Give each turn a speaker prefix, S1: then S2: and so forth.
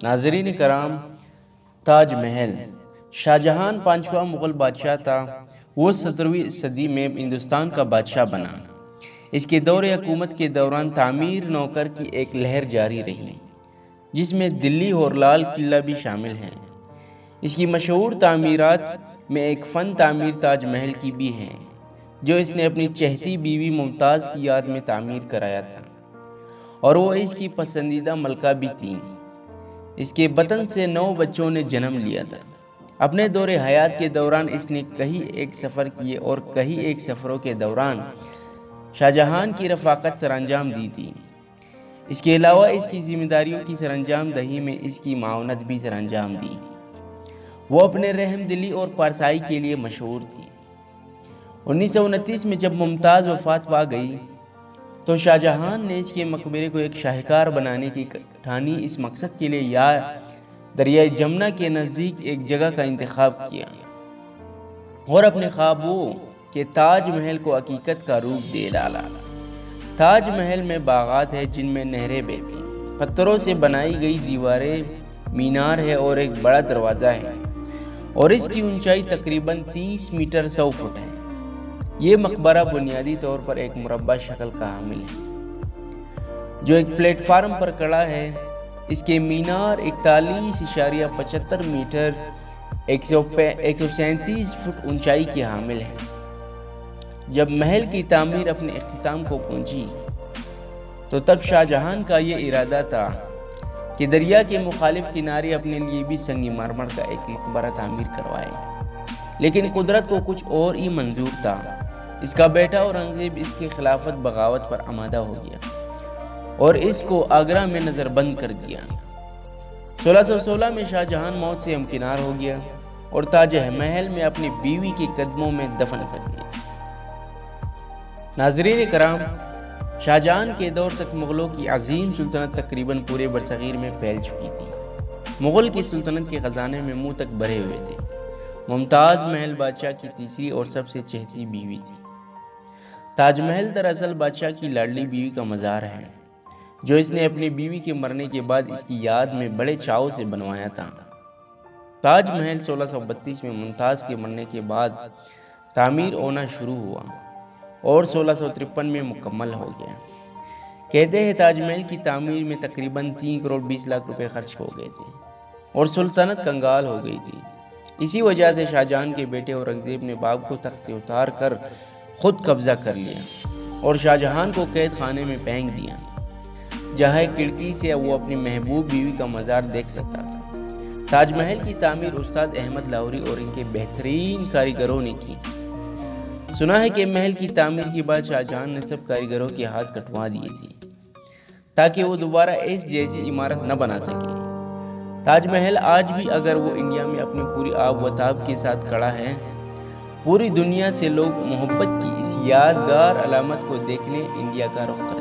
S1: ناظرین کرام، تاج محل شاہ جہاں پانچواں مغل بادشاہ تھا۔ وہ 17ویں صدی میں ہندوستان کا بادشاہ بنا۔ اس کے دور حکومت کے دوران تعمیر نوکر کی ایک لہر جاری رہی، جس میں دلی اور لال قلعہ بھی شامل ہیں۔ اس کی مشہور تعمیرات میں ایک فن تعمیر تاج محل کی بھی ہے، جو اس نے اپنی چہتی بیوی ممتاز کی یاد میں تعمیر کرایا تھا، اور وہ اس کی پسندیدہ ملکہ بھی تھیں۔ اس کے بطن سے 9 بچوں نے جنم لیا تھا۔ اپنے دور حیات کے دوران اس نے کئی ایک سفر کیے اور کئی ایک سفروں کے دوران شاہ جہاں کی رفاقت سر انجام دی تھی۔ اس کے علاوہ اس کی ذمہ داریوں کی سر انجام دہی میں اس کی معاونت بھی سر انجام دی۔ وہ اپنے رحم دلی اور پارسائی کے لیے مشہور تھی۔ 1929 میں جب ممتاز وفات پا گئی تو شاہ جہاں نے اس کے مقبرے کو ایک شاہکار بنانے کی ٹھانی۔ اس مقصد کے لیے دریائے جمنا کے نزدیک ایک جگہ کا انتخاب کیا اور اپنے خوابوں کے تاج محل کو حقیقت کا روپ دے ڈالا۔ تاج محل میں باغات ہیں جن میں نہریں بہتی، پتھروں سے بنائی گئی دیواریں، مینار ہے اور ایک بڑا دروازہ ہے، اور اس کی اونچائی تقریباً 30 میٹر 100 فٹ ہے۔ یہ مقبرہ بنیادی طور پر ایک مربع شکل کا حامل ہے، جو ایک پلیٹ فارم پر کھڑا ہے۔ اس کے مینار 41.75 میٹر 137 فٹ اونچائی کی حامل ہے۔ جب محل کی تعمیر اپنے اختتام کو پہنچی تو تب شاہ جہاں کا یہ ارادہ تھا کہ دریا کے مخالف کنارے اپنے لیے بھی سنگ مرمر کا ایک مقبرہ تعمیر کروائے، لیکن قدرت کو کچھ اور ہی منظور تھا۔ اس کا بیٹا اورنگزیب اس کی خلافت بغاوت پر آمادہ ہو گیا اور اس کو آگرہ میں نظر بند کر دیا۔ 1616 میں شاہ جہاں موت سے ہمکنار ہو گیا اور تاج محل میں اپنی بیوی کے قدموں میں دفن کر دیا۔ ناظرین کرام، شاہ جہاں کے دور تک مغلوں کی عظیم سلطنت تقریباً پورے برصغیر میں پھیل چکی تھی۔ مغل کی سلطنت کے خزانے میں منہ تک بھرے ہوئے تھے۔ ممتاز محل بادشاہ کی تیسری اور سب سے چہتی بیوی تھی۔ تاج محل دراصل بادشاہ کی لاڈلی بیوی کا مزار ہے، جو اس نے اپنی بیوی کے مرنے کے بعد اس کی یاد میں بڑے چاؤ سے بنوایا تھا۔ تاج محل 1632 میں ممتاز کے مرنے کے بعد تعمیر ہونا شروع ہوا اور 1653 میں مکمل ہو گیا۔ کہتے ہیں تاج محل کی تعمیر میں تقریباً 3 کروڑ 20 لاکھ روپے خرچ ہو گئے تھے اور سلطنت کنگال ہو گئی تھی۔ اسی وجہ سے شاہ جہاں کے بیٹے اورنگزیب نے باب کو تخت سے اتار کر خود قبضہ کر لیا اور شاہ جہاں کو قید خانے میں پھینک دیا، جہاں کھڑکی سے وہ اپنی محبوب بیوی کا مزار دیکھ سکتا تھا۔ تاج محل کی تعمیر استاد احمد لاہوری اور ان کے بہترین کاریگروں نے کی۔ سنا ہے کہ محل کی تعمیر کے بعد شاہ جہاں نے سب کاریگروں کے ہاتھ کٹوا دیے تھے تاکہ وہ دوبارہ اس جیسی عمارت نہ بنا سکیں۔ تاج محل آج بھی اگر وہ انڈیا میں اپنی پوری آب و تاب کے ساتھ کھڑا ہے، پوری دنیا سے لوگ محبت کی اس یادگار علامت کو دیکھنے انڈیا کا رخ کرتے ہیں۔